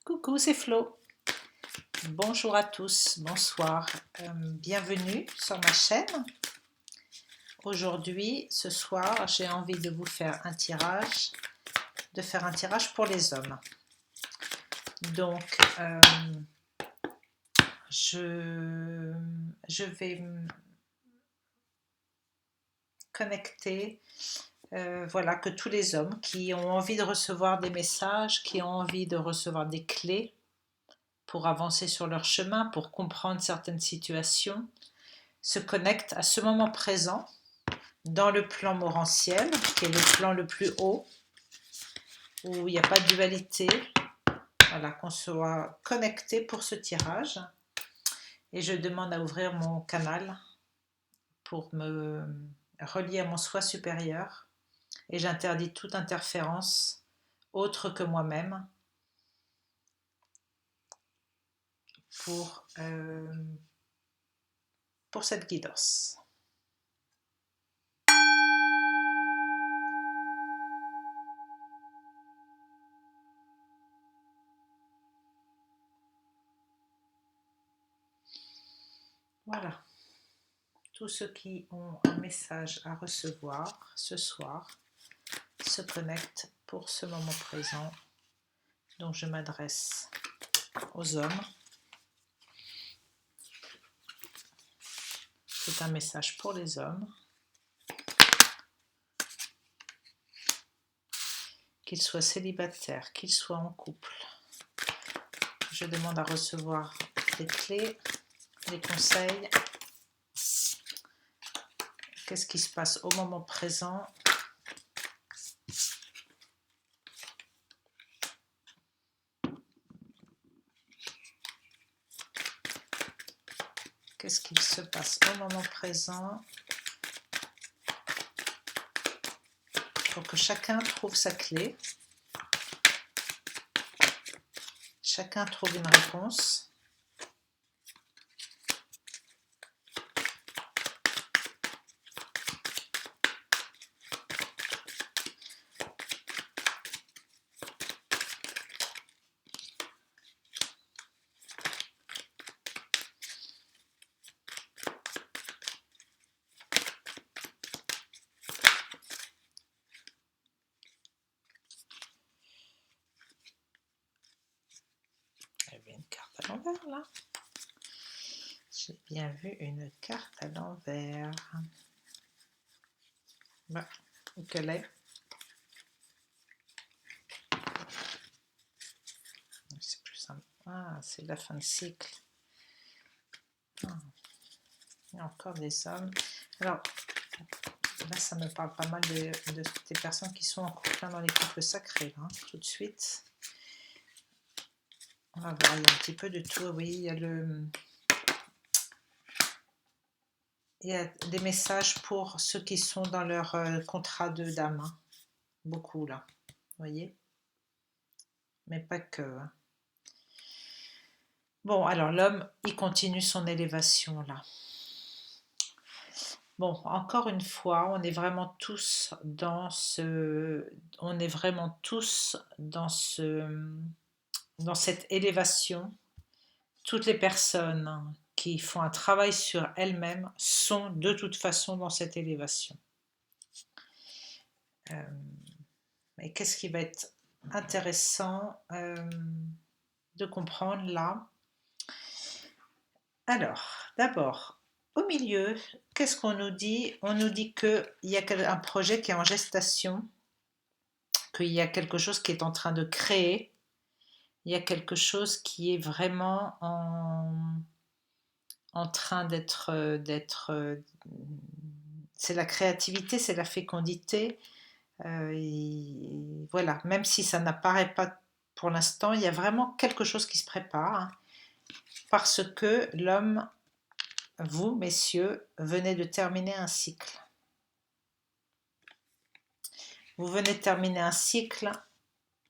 Coucou, c'est Flo. Bonjour à tous, bonsoir. Bienvenue sur ma chaîne. Aujourd'hui, ce soir, j'ai envie de vous faire un tirage, pour les hommes. Donc, je vais me connecter. Voilà, que tous les hommes qui ont envie de recevoir des messages, qui ont envie de recevoir des clés pour avancer sur leur chemin, pour comprendre certaines situations, se connectent à ce moment présent dans le plan morantiel, qui est le plan le plus haut, où il n'y a pas de dualité. Voilà, qu'on soit connecté pour ce tirage. Et je demande à ouvrir mon canal pour me relier à mon soi supérieur. Et j'interdis toute interférence autre que moi-même pour cette guidance. Voilà. Tous ceux qui ont un message à recevoir ce soir se connectent pour ce moment présent. Donc je m'adresse aux hommes. C'est un message pour les hommes. Qu'ils soient célibataires, qu'ils soient en couple. Je demande à recevoir des clés, des conseils. Qu'est-ce qui se passe au moment présent? Qu'est-ce qu'il se passe au moment présent pour que chacun trouve sa clé, chacun trouve une réponse. Il y avait une carte à l'envers là. J'ai bien vu une carte à l'envers. Bah, où qu'elle est? C'est plus simple. Ah, c'est la fin de cycle. Ah. Il y a encore des hommes. Alors, là, ça me parle pas mal des personnes qui sont en couple dans les couples sacrés. Là, tout de suite. On va voir, il y a un petit peu de tout. Oui, il y a des messages pour ceux qui sont dans leur contrat de dame. Hein. Beaucoup, là. Vous voyez? Mais pas que. Hein. Bon, alors l'homme, il continue son élévation, là. Bon, encore une fois, on est vraiment tous dans cette élévation. Toutes les personnes qui font un travail sur elles-mêmes sont de toute façon dans cette élévation. Mais qu'est-ce qui va être intéressant de comprendre là? Alors, d'abord, au milieu, qu'est-ce qu'on nous dit? On nous dit qu'il y a un projet qui est en gestation, qu'il y a quelque chose qui est en train de créer, il y a quelque chose qui est vraiment en train d'être... c'est la créativité, c'est la fécondité. Voilà, même si ça n'apparaît pas pour l'instant, il y a vraiment quelque chose qui se prépare. Hein, parce que l'homme, vous, messieurs, venez de terminer un cycle. Vous venez de terminer un cycle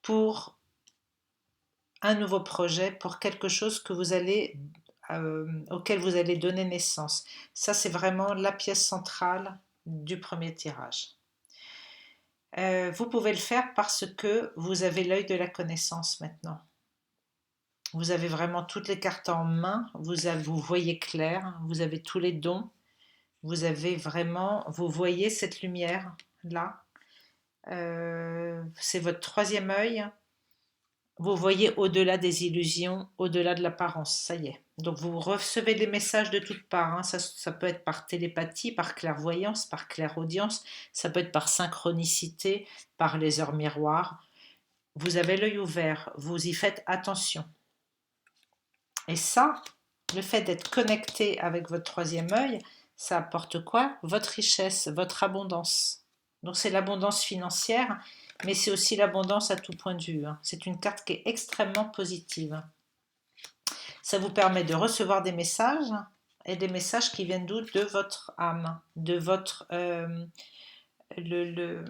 pour un nouveau projet, pour quelque chose que auquel vous allez donner naissance. Ça, c'est vraiment la pièce centrale du premier tirage. Vous pouvez le faire parce que vous avez l'œil de la connaissance maintenant. Vous avez vraiment toutes les cartes en main, vous voyez clair, vous avez tous les dons, vous avez vraiment, vous voyez cette lumière là. C'est votre troisième œil. Vous voyez au-delà des illusions, au-delà de l'apparence, ça y est. Donc vous recevez des messages de toutes parts, hein. Ça peut être par télépathie, par clairvoyance, par clairaudience, ça peut être par synchronicité, par les heures miroirs. Vous avez l'œil ouvert, vous y faites attention. Et ça, le fait d'être connecté avec votre troisième œil, ça apporte quoi? Votre richesse, votre abondance. Donc c'est l'abondance financière, mais c'est aussi l'abondance à tout point de vue, hein. C'est une carte qui est extrêmement positive. Ça vous permet de recevoir des messages, et des messages qui viennent d'où? De votre âme, de votre, le-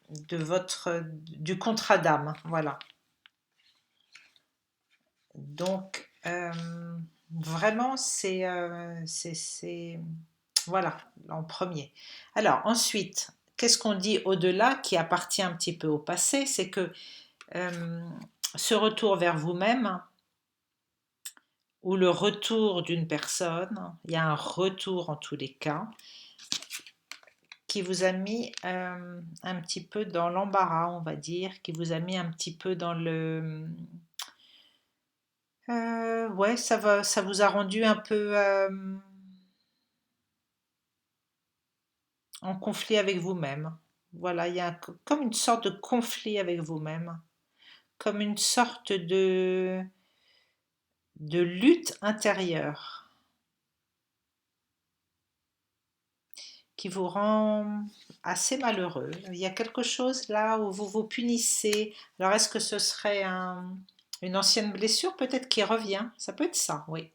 de votre, du contrat d'âme, voilà. Donc, vraiment, voilà, en premier. Alors, ensuite, qu'est-ce qu'on dit au-delà qui appartient un petit peu au passé? C'est que euh, ce retour vers vous-même, ou le retour d'une personne, il y a un retour en tous les cas, qui vous a mis un petit peu dans l'embarras, on va dire, qui vous a mis un petit peu dans le... ouais, ça vous a rendu un peu en conflit avec vous-même. Voilà, il y a comme une sorte de conflit avec vous-même, comme une sorte de lutte intérieure qui vous rend assez malheureux. Il y a quelque chose là où vous vous punissez. Alors est-ce que ce serait une ancienne blessure peut-être qui revient? Ça peut être ça, oui.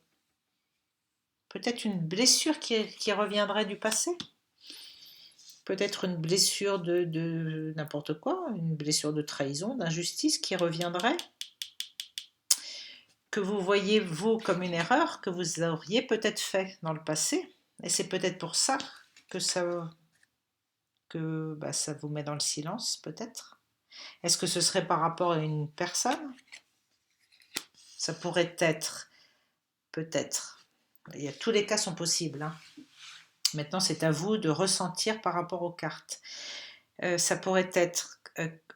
Peut-être une blessure qui reviendrait du passé? Peut-être une blessure de n'importe quoi, une blessure de trahison, d'injustice qui reviendrait, que vous voyez vous comme une erreur que vous auriez peut-être fait dans le passé. Et c'est peut-être pour ça que ça vous met dans le silence, peut-être. Est-ce que ce serait par rapport à une personne? Ça pourrait être, peut-être. Tous les cas sont possibles, hein. Maintenant, c'est à vous de ressentir par rapport aux cartes. Ça pourrait être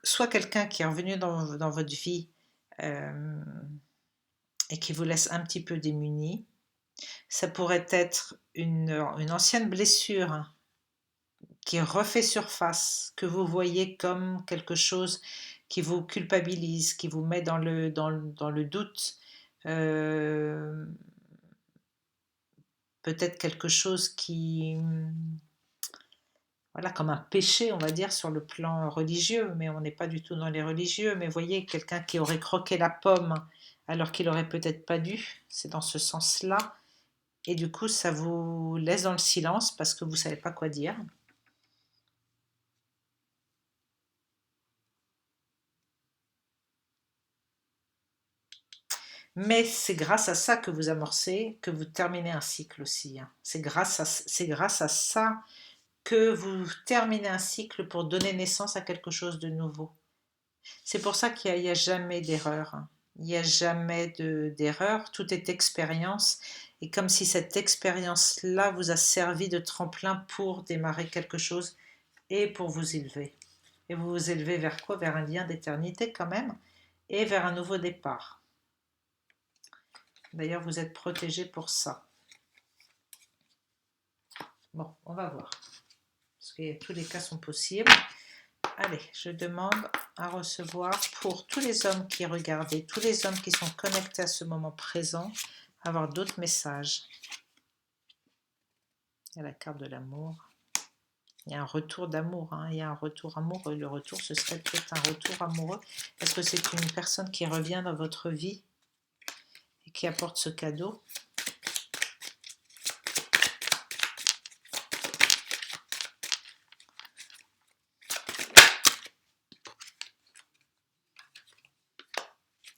soit quelqu'un qui est revenu dans votre vie euh, et qui vous laisse un petit peu démuni. Ça pourrait être une ancienne blessure qui refait surface, que vous voyez comme quelque chose qui vous culpabilise, qui vous met dans le doute. Euh, Peut-être quelque chose qui, voilà, comme un péché, on va dire, sur le plan religieux, mais on n'est pas du tout dans les religieux. Mais voyez, quelqu'un qui aurait croqué la pomme alors qu'il aurait peut-être pas dû, c'est dans ce sens-là. Et du coup, ça vous laisse dans le silence parce que vous ne savez pas quoi dire. Mais c'est grâce à ça que vous amorcez, que vous terminez un cycle aussi, hein. C'est grâce à ça que vous terminez un cycle pour donner naissance à quelque chose de nouveau. C'est pour ça qu'il n'y a jamais d'erreur, hein. Il n'y a jamais d'erreur, tout est expérience. Et comme si cette expérience-là vous a servi de tremplin pour démarrer quelque chose et pour vous élever. Et vous vous élevez vers quoi? Vers un lien d'éternité quand même, et vers un nouveau départ. D'ailleurs, vous êtes protégé pour ça. Bon, on va voir. Parce que tous les cas sont possibles. Allez, je demande à recevoir pour tous les hommes qui regardaient, tous les hommes qui sont connectés à ce moment présent, avoir d'autres messages. Il y a la carte de l'amour. Il y a un retour d'amour, hein. Il y a un retour amoureux. Le retour, ce serait peut-être un retour amoureux. Est-ce que c'est une personne qui revient dans votre vie et qui apporte ce cadeau?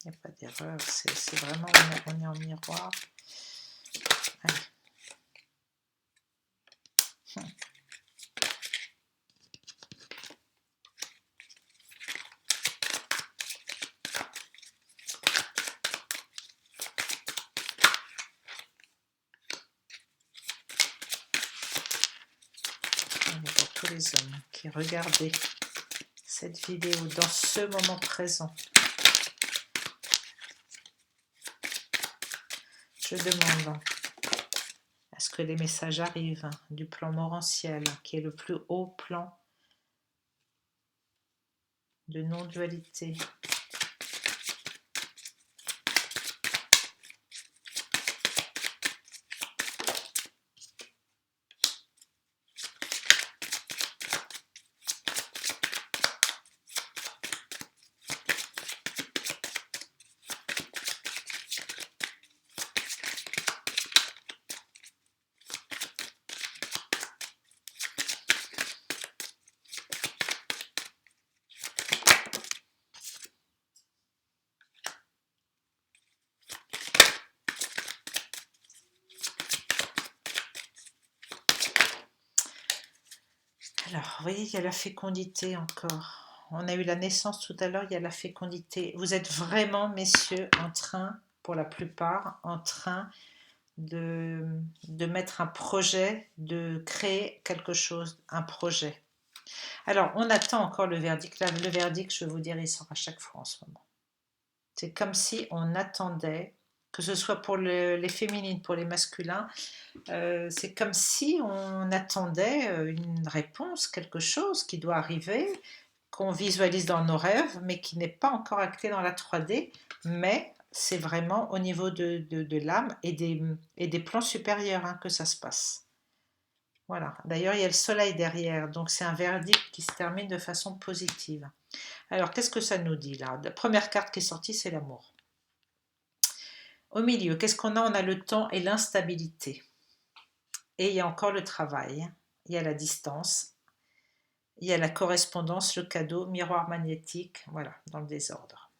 Il n'y a pas d'erreur, c'est vraiment, on est en miroir. Allez. qui regardez cette vidéo dans ce moment présent, je demande à ce que les messages arrivent du plan morantiel, qui est le plus haut plan de non-dualité. Alors, vous voyez, il y a la fécondité encore. On a eu la naissance tout à l'heure, il y a la fécondité. Vous êtes vraiment, messieurs, en train, pour la plupart, en train de mettre un projet, de créer quelque chose, un projet. Alors, on attend encore le verdict. Là, le verdict, je vais vous dire, il sort à chaque fois en ce moment. C'est comme si on attendait, que ce soit pour les féminines, pour les masculins, c'est comme si on attendait une réponse, quelque chose qui doit arriver, qu'on visualise dans nos rêves, mais qui n'est pas encore acté dans la 3D, mais c'est vraiment au niveau de l'âme et des plans supérieurs hein, que ça se passe. Voilà. D'ailleurs, il y a le soleil derrière, donc c'est un verdict qui se termine de façon positive. Alors, qu'est-ce que ça nous dit là? La première carte qui est sortie, c'est l'amour. Au milieu, qu'est-ce qu'on a? On a le temps et l'instabilité. Et il y a encore le travail, il y a la distance, il y a la correspondance, le cadeau, miroir magnétique, voilà, dans le désordre.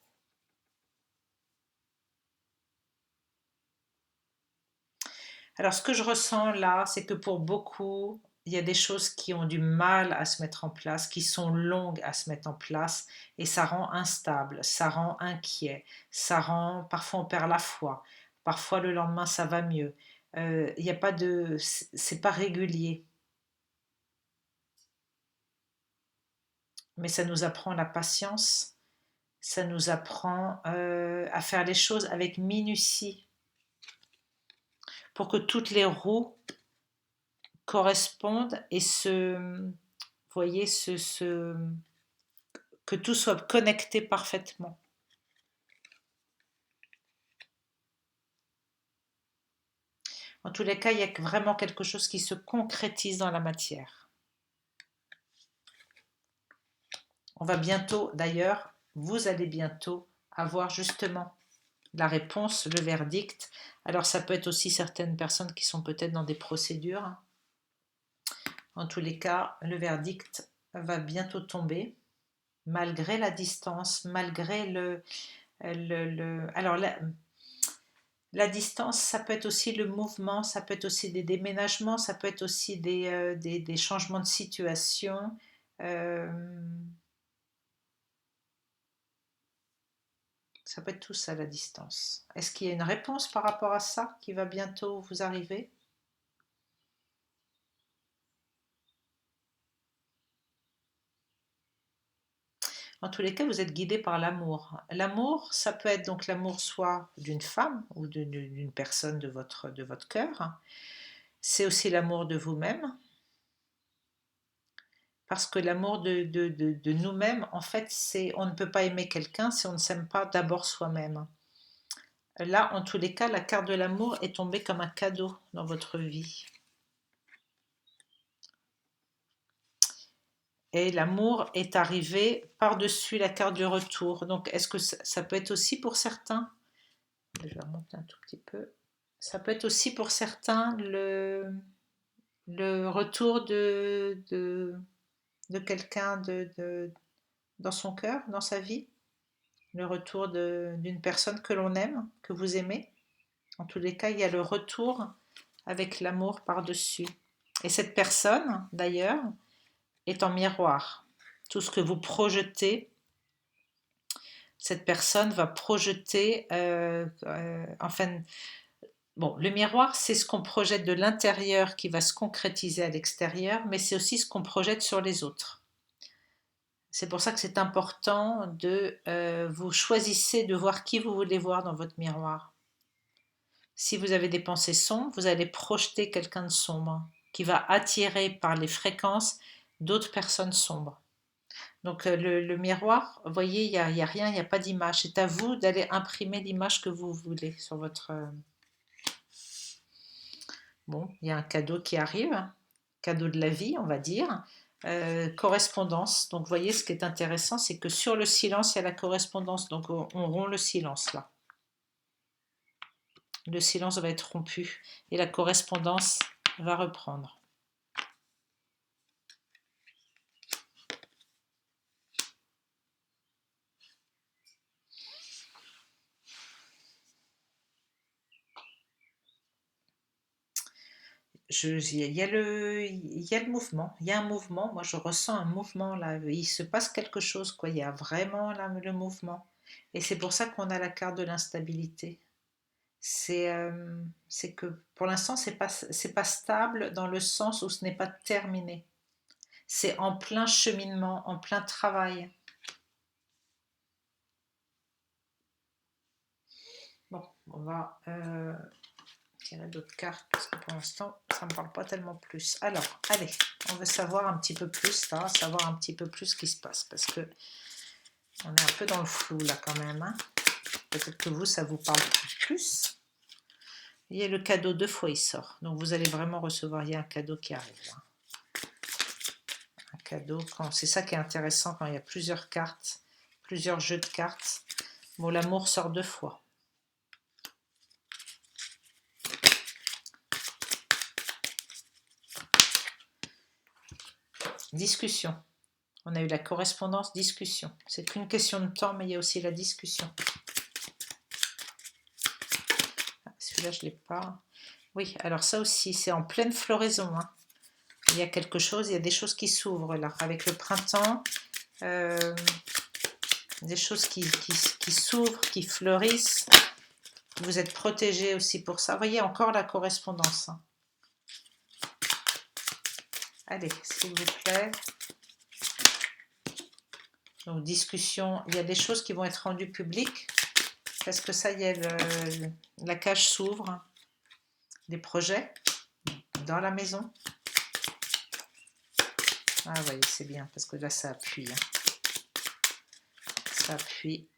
Alors, ce que je ressens là, c'est que pour beaucoup, il y a des choses qui ont du mal à se mettre en place, qui sont longues à se mettre en place, et ça rend instable, ça rend inquiet, ça rend, parfois on perd la foi, parfois le lendemain ça va mieux. Il n'y a pas de, c'est pas régulier, mais ça nous apprend la patience, ça nous apprend à faire les choses avec minutie, pour que toutes les roues correspondent et voyez, que tout soit connecté parfaitement. En tous les cas, il y a vraiment quelque chose qui se concrétise dans la matière. On va bientôt, d'ailleurs, vous allez bientôt avoir justement la réponse, le verdict. Alors ça peut être aussi certaines personnes qui sont peut-être dans des procédures. En tous les cas, le verdict va bientôt tomber, malgré la distance, malgré alors la distance, ça peut être aussi le mouvement, ça peut être aussi des déménagements, ça peut être aussi des changements de situation. Ça peut être tout ça, la distance. Est-ce qu'il y a une réponse par rapport à ça qui va bientôt vous arriver? En tous les cas, vous êtes guidé par l'amour. L'amour, ça peut être donc l'amour soit d'une femme ou d'une personne de votre cœur. C'est aussi l'amour de vous-même. Parce que l'amour de nous-mêmes, en fait, c'est on ne peut pas aimer quelqu'un si on ne s'aime pas d'abord soi-même. Là, en tous les cas, la carte de l'amour est tombée comme un cadeau dans votre vie. Et l'amour est arrivé par-dessus la carte du retour. Donc, est-ce que ça peut être aussi pour certains? Je vais remonter un tout petit peu. Ça peut être aussi pour certains le retour de quelqu'un dans son cœur, dans sa vie. Le retour d'une personne que l'on aime, que vous aimez. En tous les cas, il y a le retour avec l'amour par-dessus. Et cette personne, d'ailleurs, est en miroir. Tout ce que vous projetez, cette personne va projeter, enfin, bon, le miroir, c'est ce qu'on projette de l'intérieur qui va se concrétiser à l'extérieur, mais c'est aussi ce qu'on projette sur les autres. C'est pour ça que c'est important de vous choisissez de voir qui vous voulez voir dans votre miroir. Si vous avez des pensées sombres, vous allez projeter quelqu'un de sombre qui va attirer par les fréquences d'autres personnes sombres. Donc le miroir, vous voyez, il y a rien, il n'y a pas d'image. C'est à vous d'aller imprimer l'image que vous voulez sur votre... Bon, il y a un cadeau qui arrive, cadeau de la vie, on va dire. Correspondance. Donc vous voyez, ce qui est intéressant, c'est que sur le silence, il y a la correspondance. Donc on rompt le silence là. Le silence va être rompu et la correspondance va reprendre. Il y a le mouvement, il y a un mouvement, moi je ressens un mouvement là, il se passe quelque chose, quoi. Il y a vraiment là, le mouvement. Et c'est pour ça qu'on a la carte de l'instabilité. C'est que pour l'instant, c'est pas stable dans le sens où ce n'est pas terminé. C'est en plein cheminement, en plein travail. Bon, on va tirer d'autres cartes parce que pour l'instant, ça ne me parle pas tellement plus. Alors, allez, on veut savoir un petit peu plus là, savoir un petit peu plus ce qui se passe parce que on est un peu dans le flou là quand même. Hein. Peut-être que vous, ça vous parle plus. Il y a le cadeau 2 fois, il sort. Donc vous allez vraiment recevoir, il y a un cadeau qui arrive. Hein. Un cadeau, c'est ça qui est intéressant quand il y a plusieurs cartes, plusieurs jeux de cartes. Bon, l'amour sort 2 fois. Discussion. On a eu la correspondance, discussion. C'est qu'une question de temps, mais il y a aussi la discussion. Ah, celui-là, je ne l'ai pas. Oui, alors ça aussi, c'est en pleine floraison. Hein. Il y a quelque chose, il y a des choses qui s'ouvrent là. Avec le printemps, des choses qui s'ouvrent, qui fleurissent. Vous êtes protégé aussi pour ça. Vous voyez, encore la correspondance. Hein. Allez, s'il vous plaît. Donc, discussion. Il y a des choses qui vont être rendues publiques. Parce que ça y est, la cage s'ouvre. Des projets dans la maison. Ah oui, c'est bien. Parce que là, ça appuie. Hein. Ça appuie.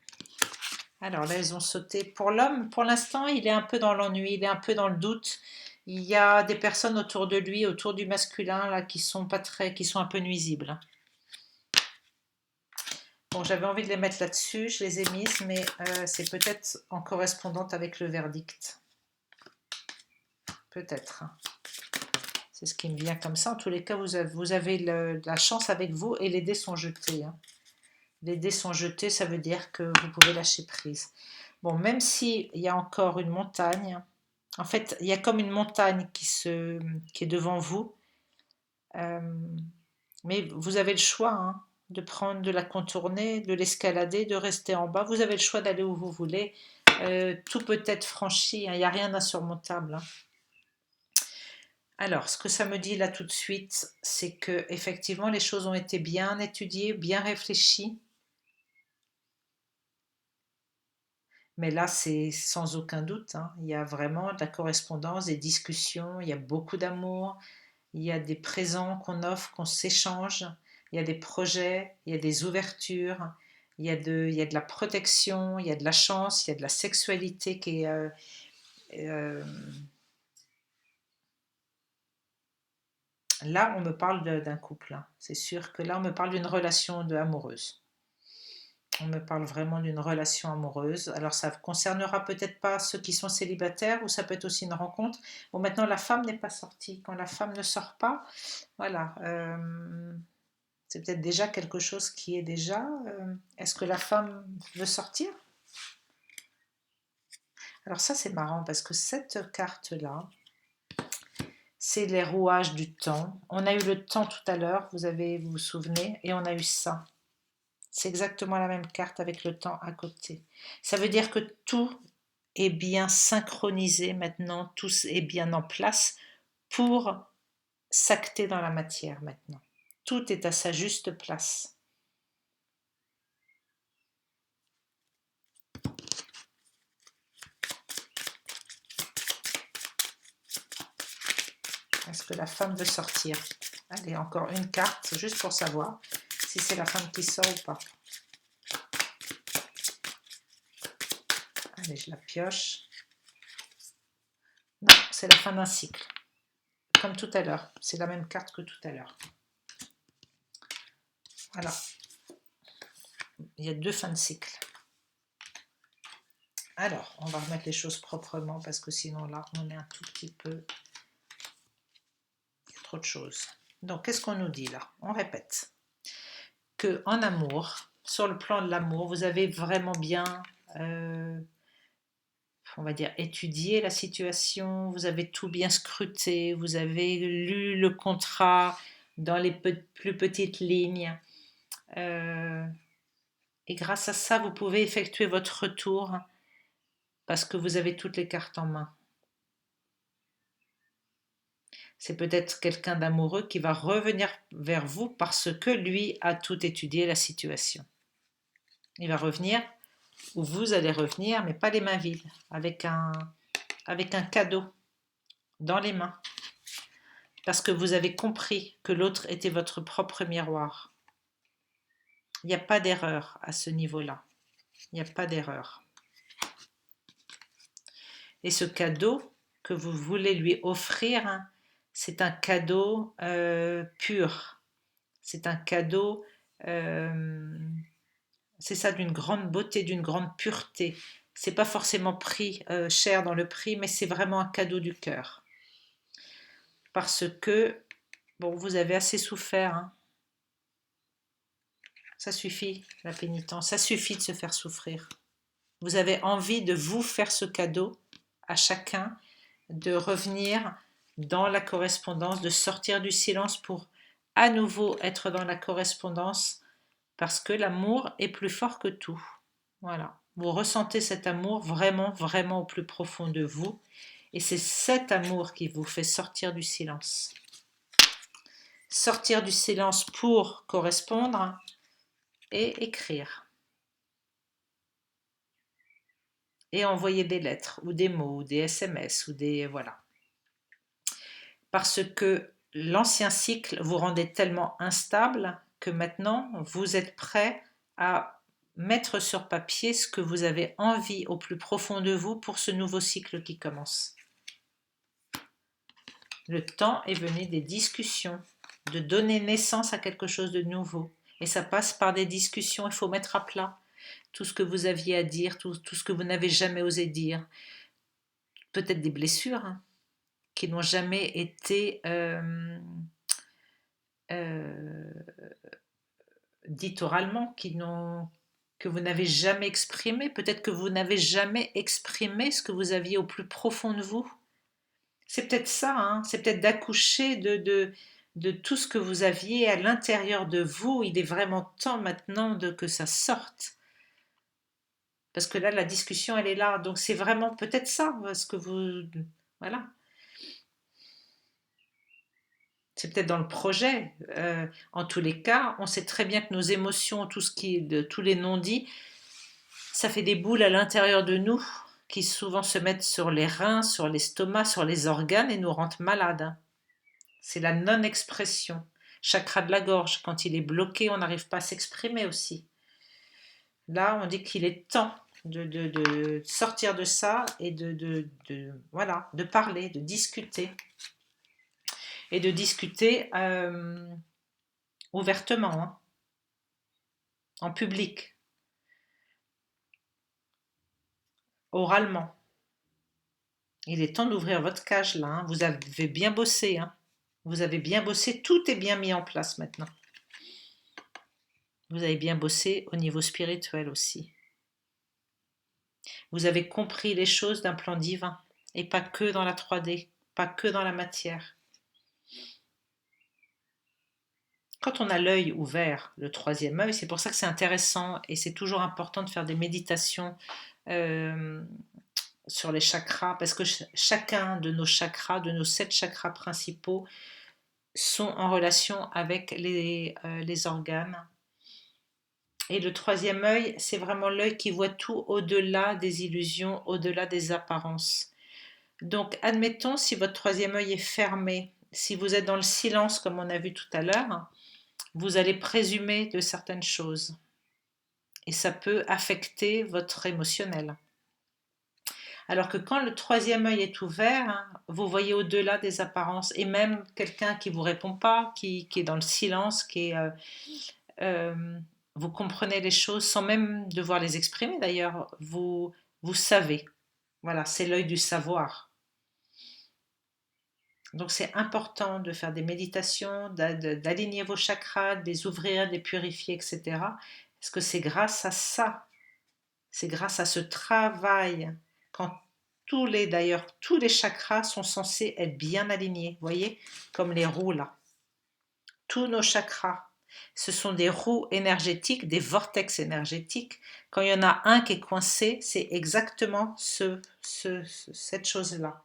Alors là, elles ont sauté. Pour l'homme, pour l'instant, il est un peu dans l'ennui. Il est un peu dans le doute. Il y a des personnes autour de lui, autour du masculin, là, qui sont pas très, qui sont un peu nuisibles. Bon, j'avais envie de les mettre là-dessus, je les ai mises, mais c'est peut-être en correspondante avec le verdict. Peut-être. C'est ce qui me vient comme ça. En tous les cas, vous avez la chance avec vous et les dés sont jetés. Hein. Les dés sont jetés, ça veut dire que vous pouvez lâcher prise. Bon, même s'il y a encore une montagne, en fait, il y a comme une montagne qui est devant vous, mais vous avez le choix hein, de la contourner, de l'escalader, de rester en bas. Vous avez le choix d'aller où vous voulez. Tout peut être franchi, hein, il n'y a rien d'insurmontable. Hein. Alors, ce que ça me dit là tout de suite, c'est que effectivement les choses ont été bien étudiées, bien réfléchies. Mais là, c'est sans aucun doute. Hein, il y a vraiment de la correspondance, des discussions, il y a beaucoup d'amour, il y a des présents qu'on offre, qu'on s'échange, il y a des projets, il y a des ouvertures, il y a de la protection, il y a de la chance, il y a de la sexualité qui est... là, on me parle d'un couple. Hein. C'est sûr que là, on me parle d'une relation amoureuse. On me parle vraiment d'une relation amoureuse. Alors, ça ne concernera peut-être pas ceux qui sont célibataires ou ça peut être aussi une rencontre. Bon, maintenant, la femme n'est pas sortie. Quand la femme ne sort pas, voilà. C'est peut-être déjà quelque chose qui est déjà... est-ce que la femme veut sortir? Alors ça, c'est marrant parce que cette carte-là, c'est les rouages du temps. On a eu le temps tout à l'heure, vous vous souvenez, et on a eu ça. C'est exactement la même carte avec le temps à côté. Ça veut dire que tout est bien synchronisé maintenant, tout est bien en place pour s'acter dans la matière maintenant. Tout est à sa juste place. Est-ce que la femme veut sortir? Allez, encore une carte, juste pour savoir si c'est la femme qui sort ou pas. Allez, je la pioche. Non, c'est la fin d'un cycle. Comme tout à l'heure. C'est la même carte que tout à l'heure. Voilà. Il y a 2 fins de cycle. Alors, on va remettre les choses proprement parce que sinon là, on est un tout petit peu... Il y a trop de choses. Donc, qu'est-ce qu'on nous dit là? On répète. Que en amour, sur le plan de l'amour, vous avez vraiment bien... on va dire, étudié la situation, vous avez tout bien scruté, vous avez lu le contrat dans les plus petites lignes. Et grâce à ça, vous pouvez effectuer votre retour parce que vous avez toutes les cartes en main. C'est peut-être quelqu'un d'amoureux qui va revenir vers vous parce que lui a tout étudié la situation. Il va revenir, ou vous allez revenir, mais pas les mains vides, avec un cadeau dans les mains. Parce que vous avez compris que l'autre était votre propre miroir. Il n'y a pas d'erreur à ce niveau-là. Il n'y a pas d'erreur. Et ce cadeau que vous voulez lui offrir, c'est un cadeau pur. C'est un cadeau, c'est ça, d'une grande beauté, d'une grande pureté. C'est pas forcément cher dans le prix, mais c'est vraiment un cadeau du cœur. Parce que, bon, vous avez assez souffert, hein. Ça suffit, la pénitence, ça suffit de se faire souffrir. Vous avez envie de vous faire ce cadeau à chacun, de revenir dans la correspondance, de sortir du silence pour à nouveau être dans la correspondance, parce que l'amour est plus fort que tout. Voilà. Vous ressentez cet amour vraiment, vraiment au plus profond de vous, et c'est cet amour qui vous fait sortir du silence. Sortir du silence pour correspondre et écrire. Et envoyer des lettres, ou des mots, ou des SMS, ou des... voilà. Parce que l'ancien cycle vous rendait tellement instable que maintenant, vous êtes prêt à mettre sur papier ce que vous avez envie au plus profond de vous pour ce nouveau cycle qui commence. Le temps est venu des discussions, de donner naissance à quelque chose de nouveau. Et ça passe par des discussions, il faut mettre à plat tout ce que vous aviez à dire, tout ce que vous n'avez jamais osé dire. Peut-être des blessures, hein, qui n'ont jamais été dites oralement, que vous n'avez jamais exprimé. Peut-être que vous n'avez jamais exprimé ce que vous aviez au plus profond de vous. C'est peut-être ça, hein, c'est peut-être d'accoucher de tout ce que vous aviez à l'intérieur de vous. Il est vraiment temps maintenant que ça sorte. Parce que là, la discussion, elle est là. Donc, c'est vraiment peut-être ça, ce que vous... Voilà. C'est peut-être dans le projet. En tous les cas, on sait très bien que nos émotions, tous les non-dits, ça fait des boules à l'intérieur de nous qui souvent se mettent sur les reins, sur l'estomac, sur les organes et nous rendent malades. C'est la non-expression. Chakra de la gorge, quand il est bloqué, on n'arrive pas à s'exprimer aussi. Là, on dit qu'il est temps de sortir de ça et voilà, de parler, de discuter. Et de discuter ouvertement, hein, en public, oralement. Il est temps d'ouvrir votre cage là, hein. Vous avez bien bossé, hein. Vous avez bien bossé, tout est bien mis en place maintenant. Vous avez bien bossé au niveau spirituel aussi. Vous avez compris les choses d'un plan divin et pas que dans la 3D, pas que dans la matière. Quand on a l'œil ouvert, le troisième œil, c'est pour ça que c'est intéressant et c'est toujours important de faire des méditations sur les chakras, parce que chacun de nos chakras, de nos 7 chakras principaux, sont en relation avec les organes. Et le troisième œil, c'est vraiment l'œil qui voit tout au-delà des illusions, au-delà des apparences. Donc, admettons, si votre troisième œil est fermé si vous êtes dans le silence, comme on a vu tout à l'heure, vous allez présumer de certaines choses. Et ça peut affecter votre émotionnel. Alors que quand le troisième œil est ouvert, vous voyez au-delà des apparences. Et même quelqu'un qui ne vous répond pas, qui est dans le silence, vous comprenez les choses sans même devoir les exprimer d'ailleurs. Vous savez. Voilà, c'est l'œil du savoir. Donc c'est important de faire des méditations, d'aligner vos chakras, de les ouvrir, de les purifier, etc. Parce que c'est grâce à ça, c'est grâce à ce travail, quand d'ailleurs, tous les chakras sont censés être bien alignés, vous voyez, comme les roues là. Tous nos chakras, ce sont des roues énergétiques, des vortex énergétiques. Quand il y en a un qui est coincé, c'est exactement cette chose-là.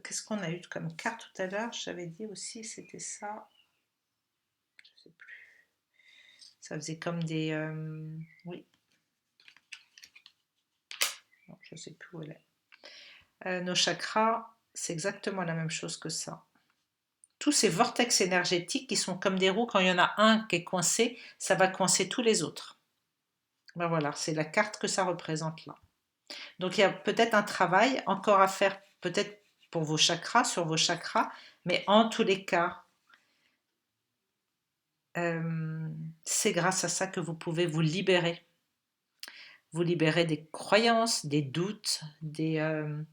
Qu'est-ce qu'on a eu comme carte tout à l'heure? J'avais dit aussi, c'était ça. Je ne sais plus. Ça faisait comme des... oui. Non, je ne sais plus où elle est. Nos chakras, c'est exactement la même chose que ça. Tous ces vortex énergétiques qui sont comme des roues, quand il y en a un qui est coincé, ça va coincer tous les autres. Ben voilà, c'est la carte que ça représente là. Donc il y a peut-être un travail encore à faire, peut-être pour vos chakras, sur vos chakras, mais en tous les cas, c'est grâce à ça que vous pouvez vous libérer. Vous libérer des croyances, des doutes, de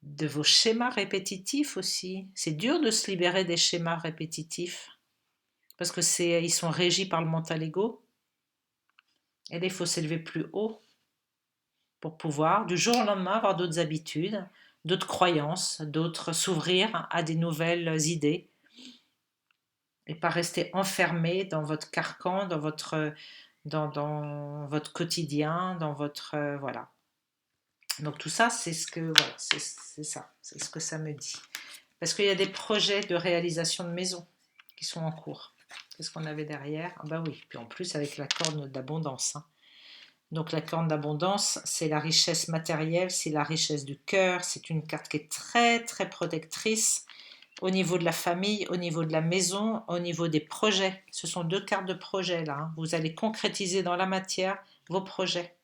vos schémas répétitifs aussi. C'est dur de se libérer des schémas répétitifs parce que ils sont régis par le mental ego. Et là, il faut s'élever plus haut pour pouvoir, du jour au lendemain, avoir d'autres habitudes, d'autres croyances, s'ouvrir à des nouvelles idées et pas rester enfermé dans votre carcan, dans votre quotidien, dans votre voilà. Donc tout ça, c'est ce que voilà, c'est ce que ça me dit. Parce qu'il y a des projets de réalisation de maison qui sont en cours. Qu'est-ce qu'on avait derrière? Ah bah oui, puis en plus avec la corne d'abondance. Donc la corne d'abondance, c'est la richesse matérielle, c'est la richesse du cœur, c'est une carte qui est très très protectrice au niveau de la famille, au niveau de la maison, au niveau des projets. Ce sont deux cartes de projet là. Vous allez concrétiser dans la matière vos projets.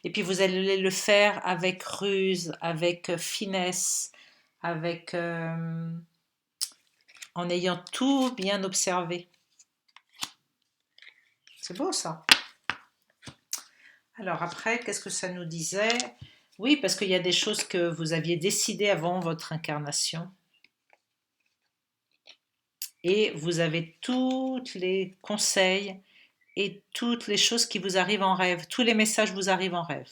Et puis vous allez le faire avec ruse, avec finesse, en ayant tout bien observé. C'est beau ça. Alors après, qu'est-ce que ça nous disait? Oui, parce qu'il y a des choses que vous aviez décidées avant votre incarnation. Et vous avez tous les conseils et toutes les choses qui vous arrivent en rêve. Tous les messages vous arrivent en rêve.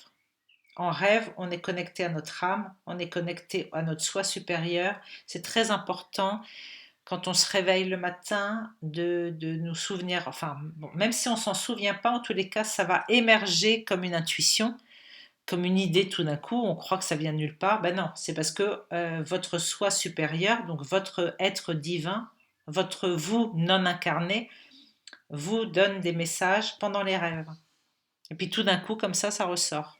En rêve, on est connecté à notre âme, on est connecté à notre soi supérieur. C'est très important quand on se réveille le matin de nous souvenir, enfin, bon, même si on ne s'en souvient pas, en tous les cas, ça va émerger comme une intuition, comme une idée tout d'un coup, on croit que ça vient de nulle part. Ben non, c'est parce que votre soi supérieur, donc votre être divin, votre vous non incarné, vous donne des messages pendant les rêves. Et puis tout d'un coup, comme ça ressort.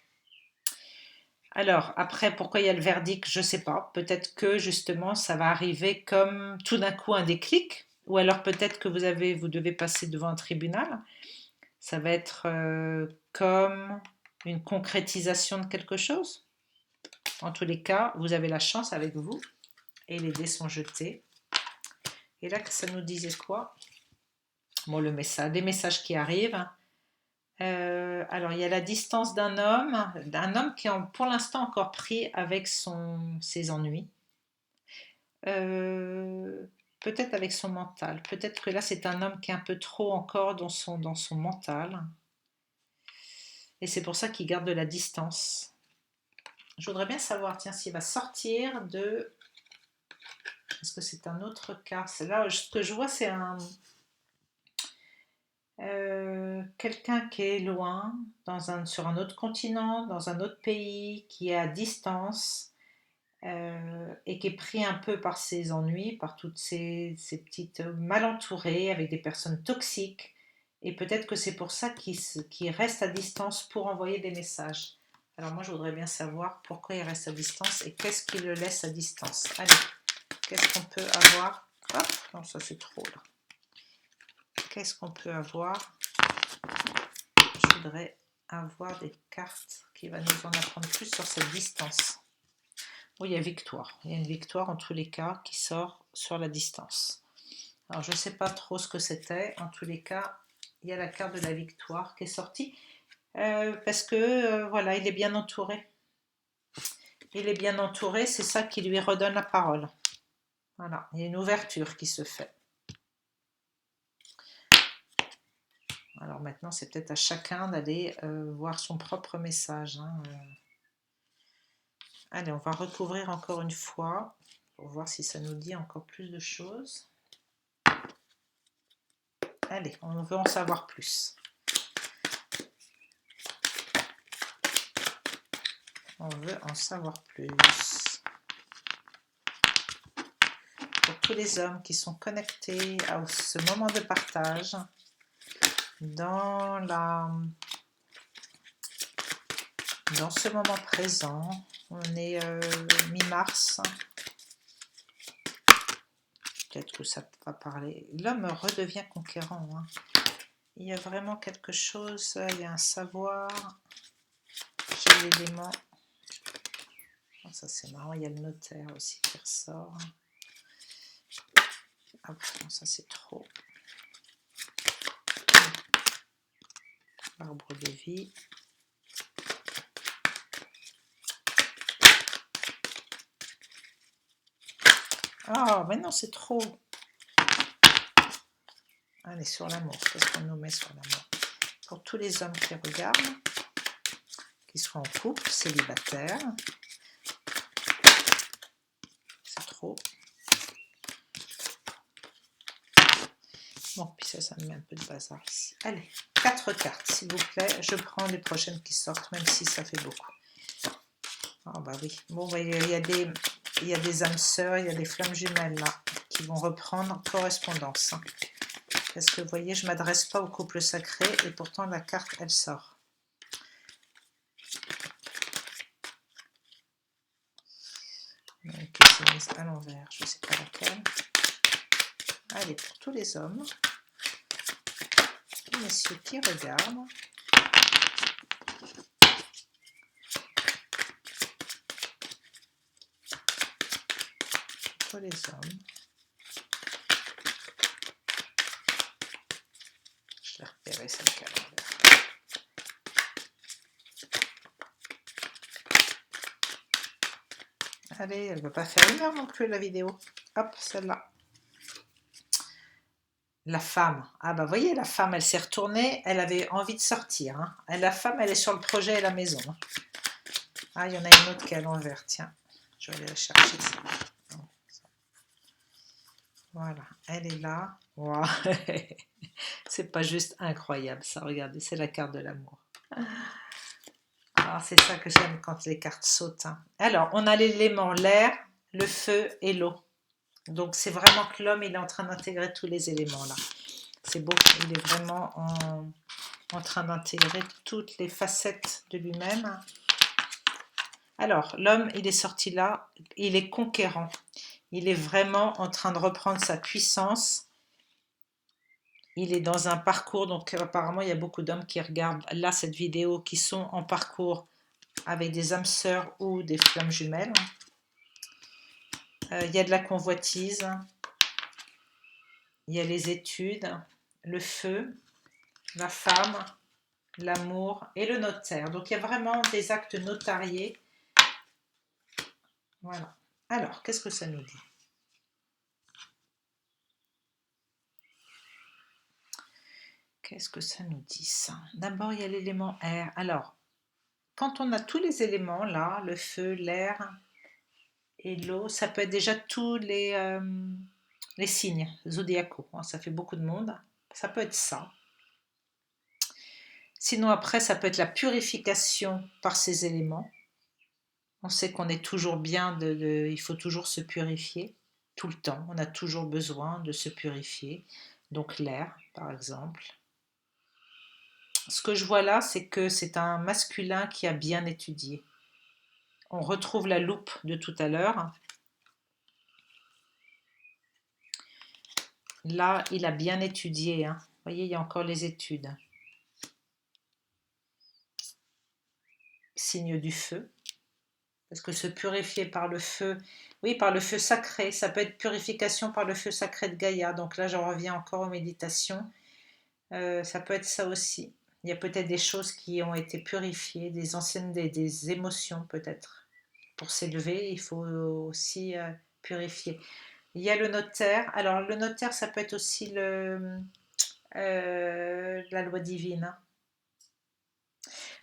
Alors, après, pourquoi il y a le verdict, je ne sais pas. Peut-être que justement, ça va arriver comme tout d'un coup un déclic, ou alors peut-être que vous devez passer devant un tribunal. Ça va être comme une concrétisation de quelque chose. En tous les cas, vous avez la chance avec vous, et les dés sont jetés. Et là, ça nous disait quoi? Bon, des messages qui arrivent. Alors, il y a la distance d'un homme qui est pour l'instant encore pris avec ses ennuis. Peut-être avec son mental. Peut-être que là, c'est un homme qui est un peu trop encore dans son mental. Et c'est pour ça qu'il garde de la distance. Je voudrais bien savoir, tiens, s'il va sortir de... Est-ce que c'est un autre cas? Là, ce que je vois, c'est quelqu'un qui est loin, sur un autre continent, dans un autre pays, qui est à distance et qui est pris un peu par ses ennuis, par toutes ces petites mal entourées, avec des personnes toxiques. Et peut-être que c'est pour ça qu'il reste à distance pour envoyer des messages. Alors moi, je voudrais bien savoir pourquoi il reste à distance et qu'est-ce qui le laisse à distance. Allez, qu'est-ce qu'on peut avoir? Hop, non, ça c'est trop là. Qu'est-ce qu'on peut avoir? Je voudrais avoir des cartes qui vont nous en apprendre plus sur cette distance. Oui, il y a victoire. Il y a une victoire en tous les cas qui sort sur la distance. Alors, je ne sais pas trop ce que c'était. En tous les cas, il y a la carte de la victoire qui est sortie. Parce que, voilà, il est bien entouré. Il est bien entouré, c'est ça qui lui redonne la parole. Voilà, il y a une ouverture qui se fait. Alors maintenant, c'est peut-être à chacun d'aller voir son propre message. Hein. Allez, on va recouvrir encore une fois pour voir si ça nous dit encore plus de choses. Allez, on veut en savoir plus. On veut en savoir plus. Pour tous les hommes qui sont connectés à ce moment de partage, dans ce moment présent, on est mi-mars. Peut-être que ça va parler. L'homme redevient conquérant. Hein. Il y a vraiment quelque chose, il y a un savoir. J'ai l'élément. Oh, ça c'est marrant, il y a le notaire aussi qui ressort. Ah non, ça c'est trop. L'arbre de vie. Ah, mais non, c'est trop. Allez, sur l'amour. Qu'est-ce qu'on nous met sur l'amour? Pour tous les hommes qui regardent, qui sont en couple, célibataires. C'est trop. Bon, puis ça me met un peu de bazar ici. Allez, 4 cartes, s'il vous plaît. Je prends les prochaines qui sortent, même si ça fait beaucoup. Ah bah oui. Bon, bah, il y a des âmes sœurs, il y a des flammes jumelles là, qui vont reprendre correspondance. Hein. Parce que vous voyez, je ne m'adresse pas au couple sacré, et pourtant la carte, elle sort. Qui s'est mise à l'envers, je ne sais pas laquelle. Allez, pour tous les hommes, les messieurs qui regardent. Pour les hommes. Je l'ai repéré celle-ci à l'envers. Allez, elle ne va pas faire 1 heure non plus la vidéo. Hop, celle-là. La femme. Ah bah voyez, la femme, elle s'est retournée, elle avait envie de sortir. Hein. La femme, elle est sur le projet et la maison. Hein. Ah, il y en a une autre qui est à l'envers, tiens. Je vais aller la chercher. Voilà, elle est là. Wow. C'est pas juste incroyable ça, regardez, c'est la carte de l'amour. Ah, c'est ça que j'aime quand les cartes sautent. Hein. Alors, on a l'élément l'air, le feu et l'eau. Donc, c'est vraiment que l'homme, il est en train d'intégrer tous les éléments là. C'est beau, il est vraiment en train d'intégrer toutes les facettes de lui-même. Alors, l'homme, il est sorti là, il est conquérant. Il est vraiment en train de reprendre sa puissance. Il est dans un parcours, donc apparemment, il y a beaucoup d'hommes qui regardent là cette vidéo, qui sont en parcours avec des âmes sœurs ou des flammes jumelles. Il y a de la convoitise, il y a les études, le feu, la femme, l'amour et le notaire. Donc, il y a vraiment des actes notariés. Voilà. Alors, qu'est-ce que ça nous dit? Qu'est-ce que ça nous dit, ça? D'abord, il y a l'élément air. Alors, quand on a tous les éléments, là, le feu, l'air et l'eau, ça peut être déjà tous les signes zodiacaux. Ça fait beaucoup de monde. Ça peut être ça. Sinon, après, ça peut être la purification par ces éléments. On sait qu'on est toujours bien, il faut toujours se purifier, tout le temps. On a toujours besoin de se purifier. Donc l'air, par exemple. ce que je vois là, c'est que c'est un masculin qui a bien étudié. On retrouve la loupe de tout à l'heure. Là, il a bien étudié, hein. Vous voyez, il y a encore les études. Signe du feu. Parce que se purifier par le feu, oui, par le feu sacré, ça peut être purification par le feu sacré de Gaïa. Donc là, j'en reviens encore aux méditations. Ça peut être ça aussi. Il y a peut-être des choses qui ont été purifiées, des anciennes, des émotions peut-être. Pour s'élever, il faut aussi purifier. Il y a le notaire. Alors le notaire, ça peut être aussi la loi divine, hein.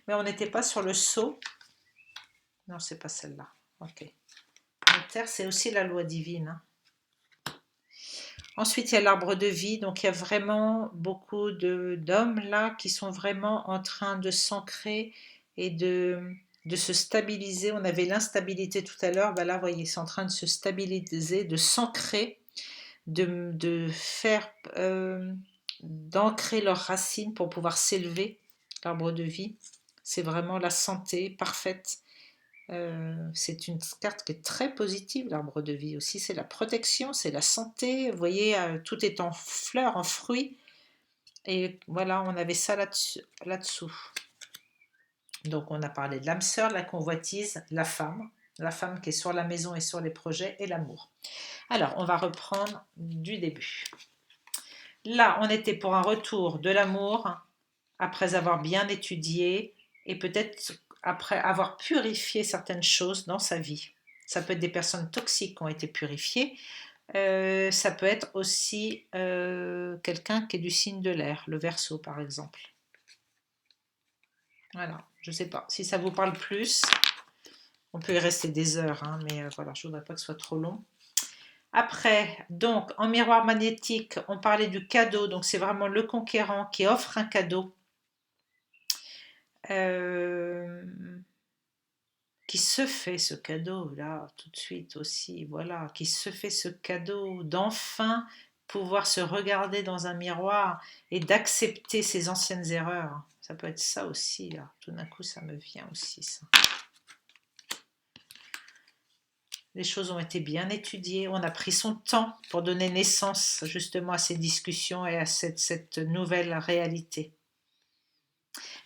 Mais on n'était pas sur le sceau. Non, c'est pas celle-là. Ok. Le notaire, c'est aussi la loi divine, hein. Ensuite, il y a l'arbre de vie. Donc, il y a vraiment beaucoup d'hommes là qui sont vraiment en train de s'ancrer et de se stabiliser. On avait l'instabilité tout à l'heure. Ben là, vous voyez, c'est en train de se stabiliser, de s'ancrer, de faire, d'ancrer leurs racines pour pouvoir s'élever. L'arbre de vie, c'est vraiment la santé parfaite. C'est une carte qui est très positive, l'arbre de vie aussi. C'est la protection, c'est la santé. Vous voyez, tout est en fleurs, en fruits. Et voilà, on avait ça là-dessous. Donc, on a parlé de l'âme sœur, la convoitise, la femme qui est sur la maison et sur les projets, et l'amour. Alors, on va reprendre du début. Là, on était pour un retour de l'amour, après avoir bien étudié et peut-être après avoir purifié certaines choses dans sa vie. Ça peut être des personnes toxiques qui ont été purifiées. Ça peut être aussi quelqu'un qui est du signe de l'air, le Verseau par exemple. Voilà, je ne sais pas. Si ça vous parle plus, on peut y rester des heures, hein, mais voilà, je ne voudrais pas que ce soit trop long. Après, donc, en miroir magnétique, on parlait du cadeau. Donc, c'est vraiment le conquérant qui offre un cadeau. Qui se fait ce cadeau là tout de suite aussi, voilà, qui se fait ce cadeau d'enfin pouvoir se regarder dans un miroir et d'accepter ses anciennes erreurs. Ça peut être ça aussi, là. Tout d'un coup, ça me vient aussi, ça. Les choses ont été bien étudiées, on a pris son temps pour donner naissance justement à ces discussions et à cette nouvelle réalité.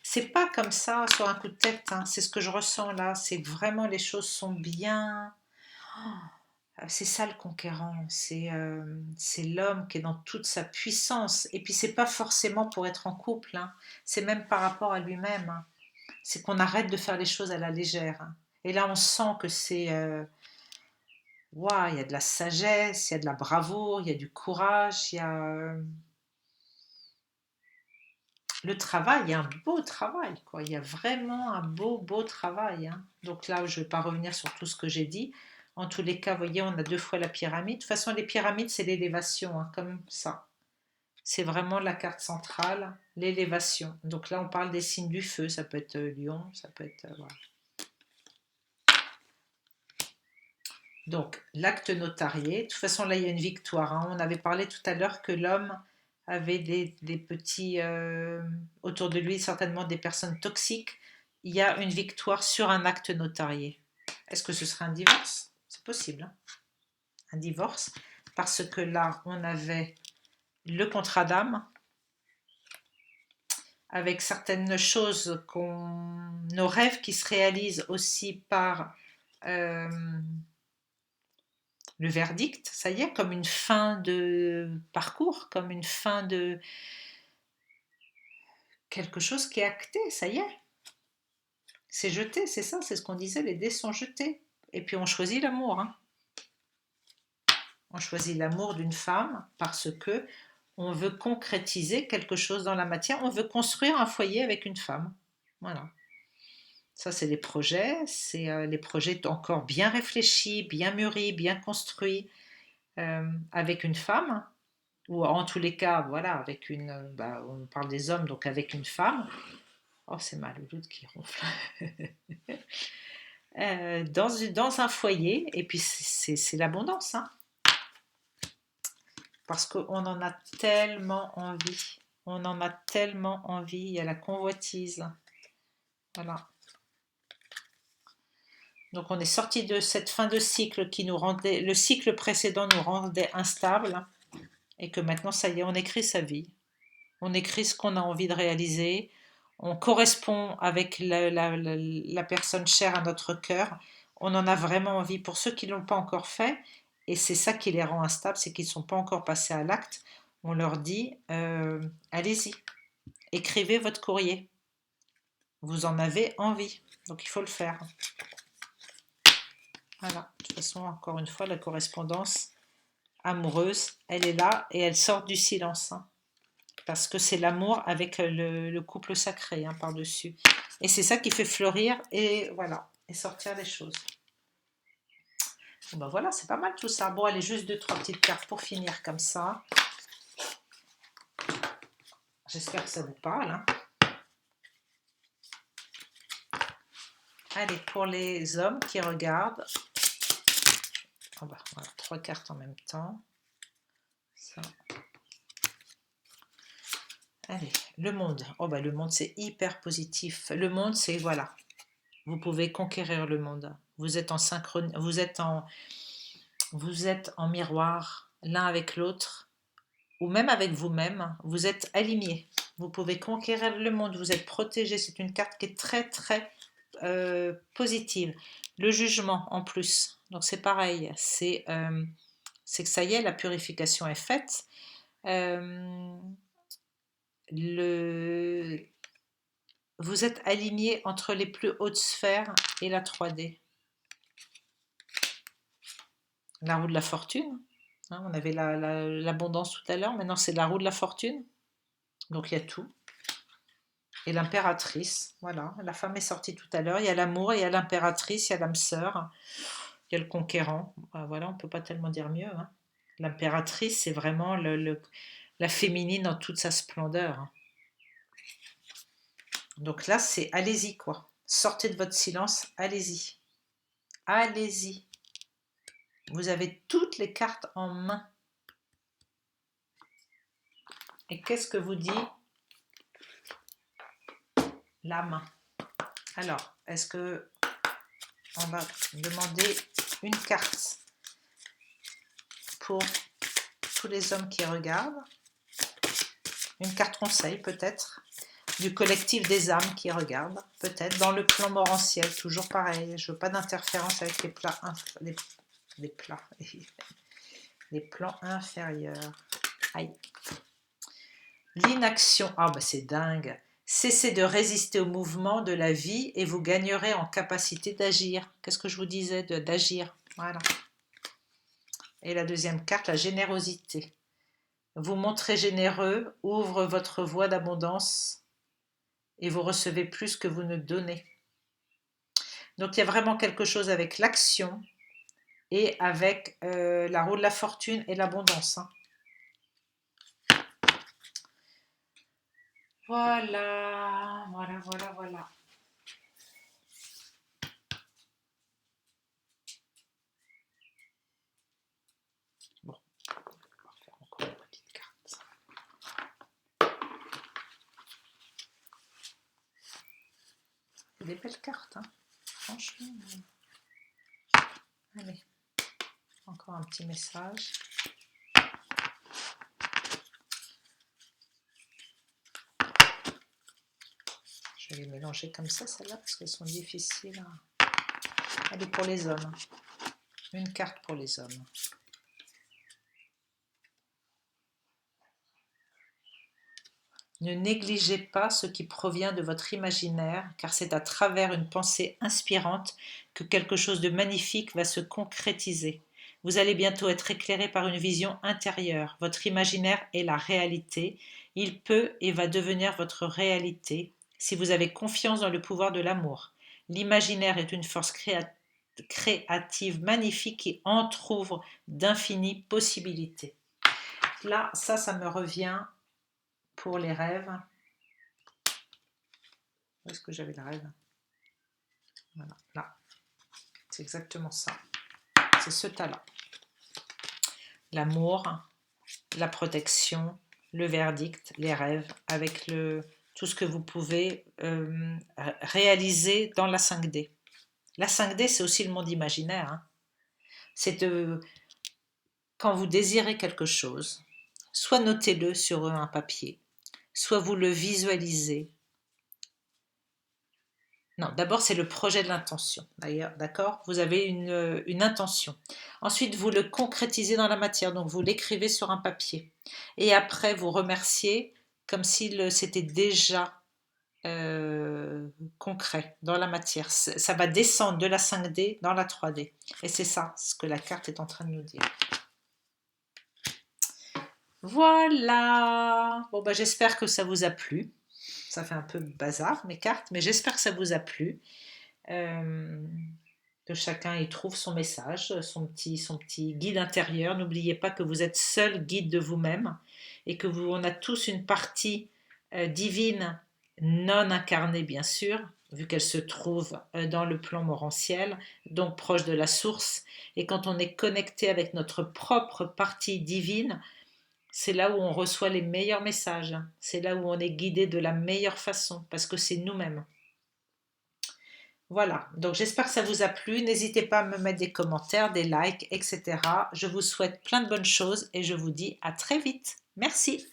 C'est pas comme ça sur un coup de tête, hein. C'est ce que je ressens là, c'est vraiment les choses sont bien. C'est ça le conquérant, c'est l'homme qui est dans toute sa puissance. Et puis c'est pas forcément pour être en couple, hein. C'est même par rapport à lui-même, hein. C'est qu'on arrête de faire les choses à la légère, hein. Et là on sent que c'est waouh, il y a de la sagesse, il y a de la bravoure, il y a du courage, il y a le travail, il y a un beau travail, quoi. Il y a vraiment un beau travail, hein. Donc là, je ne vais pas revenir sur tout ce que j'ai dit. En tous les cas, vous voyez, on a 2 fois la pyramide. De toute façon, les pyramides, c'est l'élévation, hein, comme ça. C'est vraiment la carte centrale, l'élévation. Donc là, on parle des signes du feu. Ça peut être lion, ça peut être... voilà. Donc, l'acte notarié. De toute façon, là, il y a une victoire, hein. On avait parlé tout à l'heure que l'homme avait des petits... autour de lui, certainement des personnes toxiques. Il y a une victoire sur un acte notarié. Est-ce que ce serait un divorce? C'est possible, hein, un divorce. Parce que là, on avait le contrat d'âme, avec certaines choses, nos rêves qui se réalisent aussi par... le verdict, ça y est, comme une fin de parcours, comme une fin de quelque chose qui est acté, ça y est. C'est jeté, c'est ça, c'est ce qu'on disait, les dés sont jetés. Et puis on choisit l'amour, hein. On choisit l'amour d'une femme parce que on veut concrétiser quelque chose dans la matière, on veut construire un foyer avec une femme. Voilà. Ça, c'est les projets encore bien réfléchis, bien mûris, bien construits, avec une femme, ou en tous les cas, voilà, avec on parle des hommes, donc avec une femme. Oh, c'est mal, le doute qui ronfle. Dans un foyer, et puis c'est l'abondance, hein, parce qu'on en a tellement envie. On en a tellement envie, il y a la convoitise. Voilà. Donc on est sorti de cette fin de cycle qui nous rendait, le cycle précédent nous rendait instable, et que maintenant, ça y est, on écrit sa vie. On écrit ce qu'on a envie de réaliser. On correspond avec la personne chère à notre cœur. On en a vraiment envie. Pour ceux qui ne l'ont pas encore fait, et c'est ça qui les rend instables, c'est qu'ils ne sont pas encore passés à l'acte, on leur dit, allez-y, écrivez votre courrier. Vous en avez envie. Donc il faut le faire. Voilà. De toute façon, encore une fois, la correspondance amoureuse, elle est là et elle sort du silence. Hein. Parce que c'est l'amour avec le couple sacré hein, par-dessus. Et c'est ça qui fait fleurir et voilà, et sortir les choses. Bon ben voilà, c'est pas mal tout ça. Bon, allez, juste 2-3 petites cartes pour finir comme ça. J'espère que ça vous parle. Hein. Allez, pour les hommes qui regardent. Oh ben, voilà, 3 cartes en même temps. Ça. Allez, le monde. Oh ben, le monde, c'est hyper positif. Le monde, c'est voilà. Vous pouvez conquérir le monde. Vous êtes en synchrone, vous êtes en miroir l'un avec l'autre, ou même avec vous-même. Vous êtes alignés. Vous pouvez conquérir le monde. Vous êtes protégé. C'est une carte qui est très très positive. Le jugement en plus. Donc c'est pareil. C'est que ça y est, la purification est faite. Vous êtes aligné entre les plus hautes sphères et la 3D. La roue de la fortune. Hein, on avait l'abondance tout à l'heure. Maintenant, c'est la roue de la fortune. Donc, il y a tout. Et l'impératrice. Voilà. La femme est sortie tout à l'heure. Il y a l'amour, il y a l'impératrice, il y a l'âme sœur, il y a le conquérant. Voilà, on ne peut pas tellement dire mieux. Hein. L'impératrice, c'est vraiment la féminine dans toute sa splendeur. Hein. Donc là, c'est allez-y, quoi. Sortez de votre silence, allez-y. Allez-y. Vous avez toutes les cartes en main. Et qu'est-ce que vous dit la main? Alors, est-ce que on va demander une carte pour tous les hommes qui regardent? Une carte conseil peut-être du collectif des âmes qui regardent, peut-être dans le plan morantiel, toujours pareil. Je veux pas d'interférence avec les plats, les plats, les plans inférieurs. Aïe. L'inaction, ah bah c'est dingue. Cessez de résister au mouvement de la vie et vous gagnerez en capacité d'agir. Qu'est-ce que je vous disais d'agir? Voilà. Et la deuxième carte, la générosité. Vous montrez généreux, ouvre votre voie d'abondance et vous recevez plus que vous ne donnez. Donc il y a vraiment quelque chose avec l'action et avec la roue de la fortune et l'abondance. Hein. Voilà, voilà, voilà, voilà. Bon, on va faire encore une petite carte. C'est des belles cartes, hein. Franchement. Allez, encore un petit message. Je vais les mélanger comme ça, celles-là, parce qu'elles sont difficiles. Allez, pour les hommes. Une carte pour les hommes. Ne négligez pas ce qui provient de votre imaginaire, car c'est à travers une pensée inspirante que quelque chose de magnifique va se concrétiser. Vous allez bientôt être éclairé par une vision intérieure. Votre imaginaire est la réalité. Il peut et va devenir votre réalité si vous avez confiance dans le pouvoir de l'amour. L'imaginaire est une force créative magnifique qui entrouvre d'infinies possibilités. Là, ça me revient pour les rêves. Où est-ce que j'avais le rêve? Voilà, là. C'est exactement ça. C'est ce tas-là. L'amour, la protection, le verdict, les rêves, avec tout ce que vous pouvez réaliser dans la 5D. La 5D, c'est aussi le monde imaginaire. Hein. C'est quand vous désirez quelque chose, soit notez-le sur un papier, soit vous le visualisez. Non, d'abord c'est le projet de l'intention, d'ailleurs, d'accord? Vous avez une intention. Ensuite, vous le concrétisez dans la matière, donc vous l'écrivez sur un papier. Et après, vous remerciez comme si c'était déjà concret dans la matière. Ça va descendre de la 5D dans la 3D. Et c'est ça ce que la carte est en train de nous dire. Voilà. Bon, bah, j'espère que ça vous a plu. Ça fait un peu bazar, mes cartes, mais j'espère que ça vous a plu. Que chacun y trouve son message, son petit guide intérieur. N'oubliez pas que vous êtes seul guide de vous-même et que on a tous une partie divine non incarnée, bien sûr, vu qu'elle se trouve dans le plan morantiel, donc proche de la source. Et quand on est connecté avec notre propre partie divine, c'est là où on reçoit les meilleurs messages. C'est là où on est guidé de la meilleure façon, parce que c'est nous-mêmes. Voilà, donc j'espère que ça vous a plu. N'hésitez pas à me mettre des commentaires, des likes, etc. Je vous souhaite plein de bonnes choses et je vous dis à très vite. Merci.